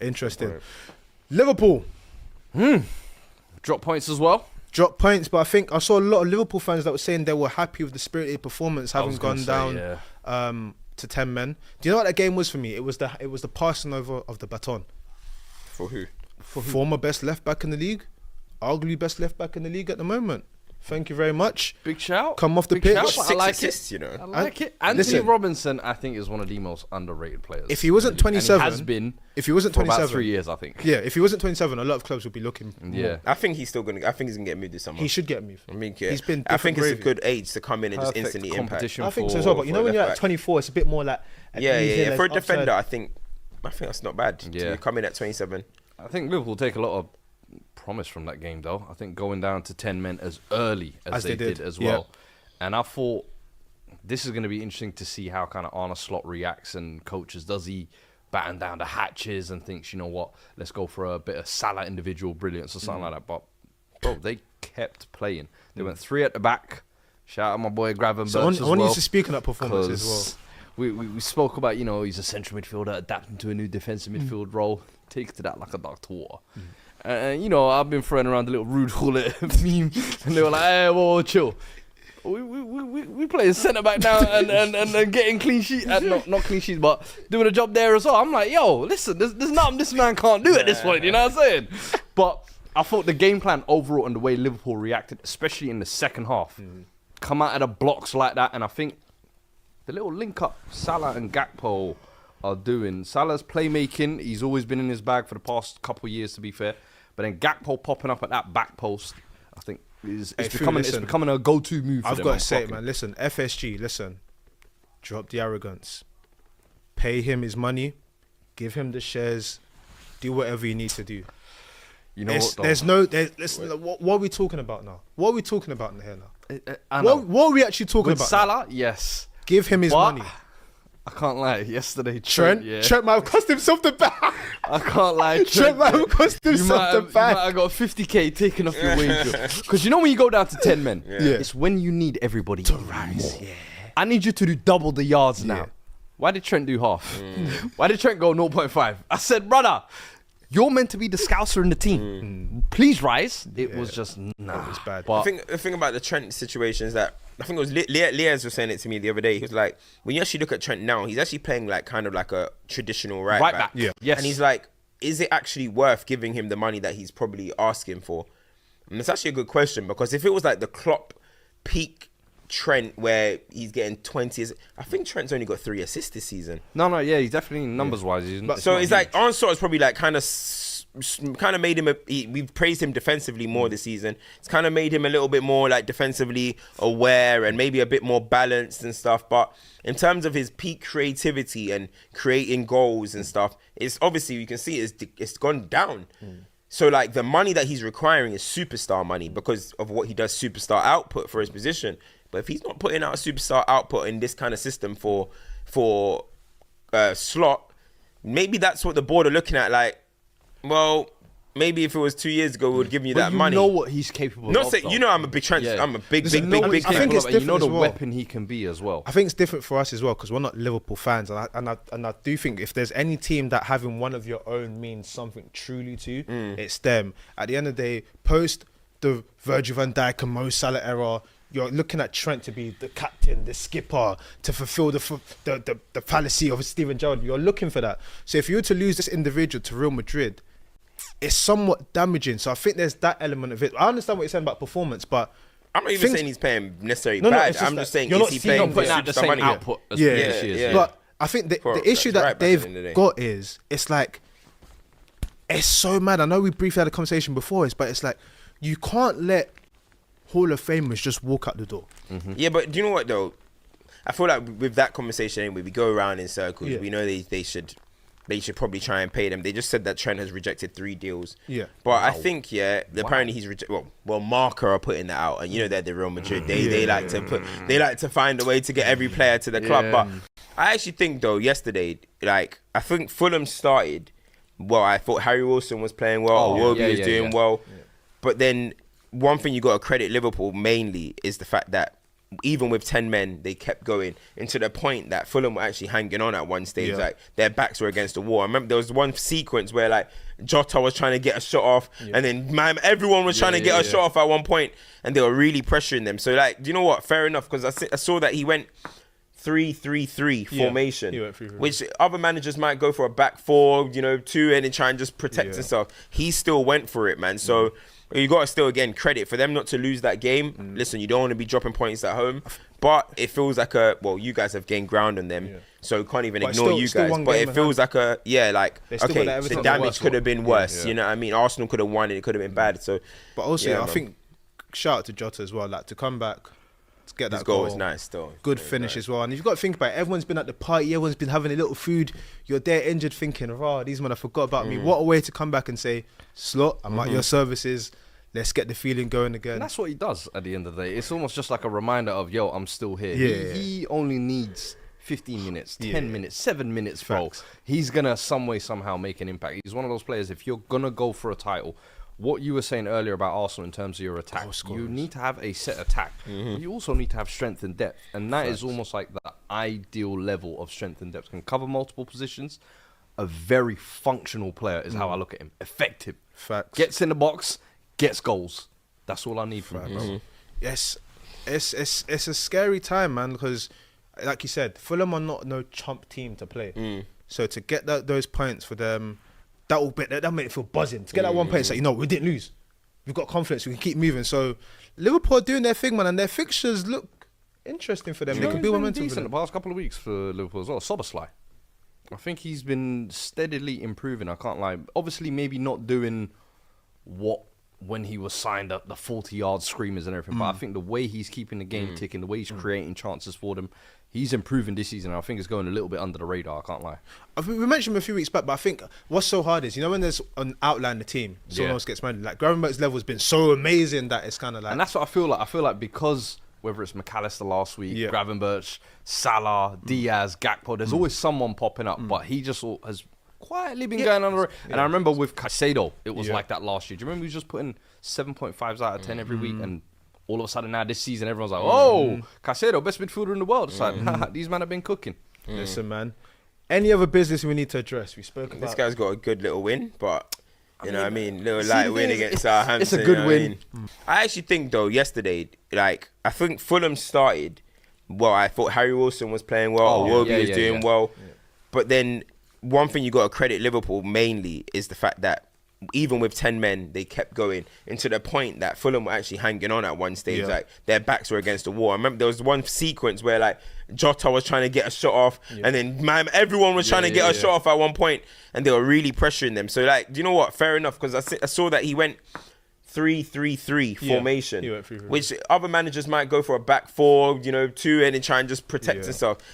Interesting. Right. Liverpool. Drop points as well. Drop points, but I think I saw a lot of Liverpool fans that were saying they were happy with the spirited performance having gone down to 10 men. Do you know what that game was for me? It was the passing over of the baton. For who? For former best left back in the league, arguably best left back in the league at the moment. Thank you very much. Big shout. Come off the Big pitch. Shout, I like assists, it. you know. I like it. Anthony Robinson, I think, is one of the most underrated players. If he wasn't 27, and he has been. If he wasn't for 27, about 3 years, I think. Yeah, if he wasn't 27, a lot of clubs would be looking. Yeah, I think he's gonna get moved this summer. He should get moved. I mean, He's been. I think it's a gravy. good age to come in and perfect just instantly impact. competition. I think so for- as well. But you know, when you're left at back. 24, it's a bit more like. Yeah. For a defender, I think that's not bad. Yeah. To come in at 27. I think Liverpool take a lot of promise from that game, though. I think going down to 10 men as early as they did as well. And I thought this is going to be interesting to see how kind of Arne Slot reacts and coaches. Does he batten down the hatches and thinks, you know what, let's go for a bit of Salah individual brilliance or something like that. But, bro, they kept playing. They went 3 at the back. Shout out my boy Gravenberch as well. I want you to speak on that performance as well. We spoke about, you know, he's a central midfielder adapting to a new defensive midfield role. Take to that like a duck to water. And, you know, I've been throwing around the little rude hullet meme. And they were like, hey, whoa, chill. We playing centre back now and getting clean sheets. Not clean sheets, but doing a job there as well. I'm like, yo, listen, there's nothing this man can't do at this point. You know what I'm saying? But I thought the game plan overall and the way Liverpool reacted, especially in the second half, come out of the blocks like that. And I think the little link up Salah and Gakpo are doing. Salah's playmaking, he's always been in his bag for the past couple of years, to be fair. But then Gakpo popping up at that back post, I think it's becoming a go-to move for I've them. got to say it, man. Listen, FSG, listen. Drop the arrogance. Pay him his money. Give him the shares. Do whatever you need to do. You know what, though? Listen, what are we talking about now? What are we talking about here now? I know. What are we actually talking With about Salah, yes. Give him his money. I can't lie. Yesterday, Trent might have cost himself the bag. I can't lie. Trent might have cost himself the bag. You might have got 50k taken off your wage. Because you know when you go down to 10 men, Yeah. it's when you need everybody to rise. Yeah. I need you to do double the yards now. Why did Trent do half? Why did Trent go 0.5? I said, brother, you're meant to be the scouser in the team. Please rise. It was just, nah. It was bad. But I think the thing about the Trent situation is that I think it was Liaz was saying it to me the other day. He was like, when you actually look at Trent now, he's actually playing like kind of like a traditional right back. Yeah. Yes. And he's like, is it actually worth giving him the money that he's probably asking for? And it's actually a good question, because if it was like the Klopp peak Trent where he's getting 20, I think Trent's only got 3 assists this season. No, he's definitely numbers wise. So it's like Arne Slot is probably like kind of made him we've praised him defensively more this season. It's kind of made him a little bit more like defensively aware and maybe a bit more balanced and stuff. But in terms of his peak creativity and creating goals and stuff, it's obviously, you can see it's gone down. So like the money that he's requiring is superstar money because of what he does, superstar output for his position. But if he's not putting out a superstar output in this kind of system for Slot, maybe that's what the board are looking at. Like, well, maybe if it was 2 years ago, we would give you that money. You know what he's capable Not of. say, you know, I'm a big I'm a big I fan. think it's and you different know as the well. weapon he can be as well. I think it's different for us as well because we're not Liverpool fans, and I do think if there's any team that having one of your own means something truly to, it's them. At the end of the day, post the Virgil van Dijk and Mo Salah era, you're looking at Trent to be the captain, the skipper, to fulfill the fallacy of Steven Gerrard. You're looking for that. So if you were to lose this individual to Real Madrid, it's somewhat damaging. So I think there's that element of it. I understand what you're saying about performance, but I'm not even saying he's paying necessarily No, bad. it's just I'm that just saying, you're is not he seeing- paying Not putting out the superstar same money? output as Yeah. previous years. Yeah. But I think the issue that right back at the end of the they've day. got is it's like it's so mad. I know we briefly had a conversation before, but it's like you can't let Hall of Famers just walk out the door. Yeah, but do you know what though? I feel like with that conversation anyway, we go around in circles. Yeah. We know they should probably try and pay them. They just said that Trent has rejected 3 deals. Yeah. But I think apparently he's well, Marca are putting that out, and you know they're the Real Madrid. They like to find a way to get every player to the club. But I actually think though yesterday, like I think Fulham started well. I thought Harry Wilson was playing well. Iwobi was doing well. But then one thing you got to credit Liverpool mainly is the fact that even with 10 men, they kept going, and to the point that Fulham were actually hanging on at one stage. Like their backs were against the wall. I remember there was one sequence where like Jota was trying to get a shot off, and then everyone was trying to get a shot off at one point, and they were really pressuring them. So like, do you know what? Fair enough, because I saw that he went 3-3-3 formation, he went 3-3-3. which other managers might go for a back four, you know, two, and then try and just protect himself. He still went for it, man. So you got to still, again, credit for them not to lose that game. Listen, you don't want to be dropping points at home, but it feels like you guys have gained ground on them, so can't even ignore you guys. But it feels like okay, the damage could have been worse. You know what I mean? Arsenal could have won, and it could have been bad. So, but also, I think shout out to Jota as well, like to come back, to get that goal was nice still. Good finish as well. And you've got to think about it, everyone's been at the party, everyone's been having a little food. You're there injured thinking, these men have forgot about me. What a way to come back and say, Slot, I'm at your services. Let's get the feeling going again. And that's what he does at the end of the day. It's almost just like a reminder of, yo, I'm still here. He only needs 15 minutes, 10 minutes, 7 minutes, bro. He's going to some way, somehow make an impact. He's one of those players, if you're going to go for a title, what you were saying earlier about Arsenal in terms of your attack, you need to have a set attack. You also need to have strength and depth. And that is almost like the ideal level of strength and depth. Can cover multiple positions. A very functional player is how I look at him. Effective. Gets in the box, gets goals. That's all I need from him, bro. Yes, it's a scary time, man, because like you said, Fulham are not no chump team to play. So to get those points for them, that'll make it feel buzzing. To get that 1 point, it's like, we didn't lose. We've got confidence. We can keep moving. So Liverpool are doing their thing, man, and their fixtures look interesting for them. They can build momentum. Decent the past couple of weeks for Liverpool as well. Soboslai, I think he's been steadily improving. I can't lie. Obviously, maybe not doing what when he was signed up, the 40-yard screamers and everything. But I think the way he's keeping the game ticking, the way he's creating chances for them, he's improving this season. I think it's going a little bit under the radar. I can't lie. We mentioned him a few weeks back, but I think what's so hard is, when there's an outline in the team, someone else gets managed. Like Gravenberch's level has been so amazing that it's kind of like, and that's what I feel like. I feel like because whether it's McAllister last week, Gravenberch, Salah, Diaz, Gakpo, there's always someone popping up, but he just has quietly been going on the road. And I remember with Caicedo, it was like that last year. Do you remember he was just putting 7.5s out of 10 every week, and all of a sudden now this season everyone's like, oh, Caicedo, best midfielder in the world. It's like, these men have been cooking. Listen, man, any other business we need to address? We spoke about. This guy's got a good little win, but you know what I mean? Little light win against Southampton. It's a good win. I actually think though, yesterday, like, I think Fulham started well. I thought Harry Wilson was playing well, Iwobi was doing well. But then one thing you got to credit Liverpool mainly is the fact that even with 10 men, they kept going, and to the point that Fulham were actually hanging on at one stage. Like their backs were against the wall. I remember there was one sequence where like Jota was trying to get a shot off, and then everyone was trying to get a shot off at one point, and they were really pressuring them. So like, do you know what? Fair enough, because I saw that he went 3-3-3 formation, which other managers might go for a back four, two, and then try and just protect himself.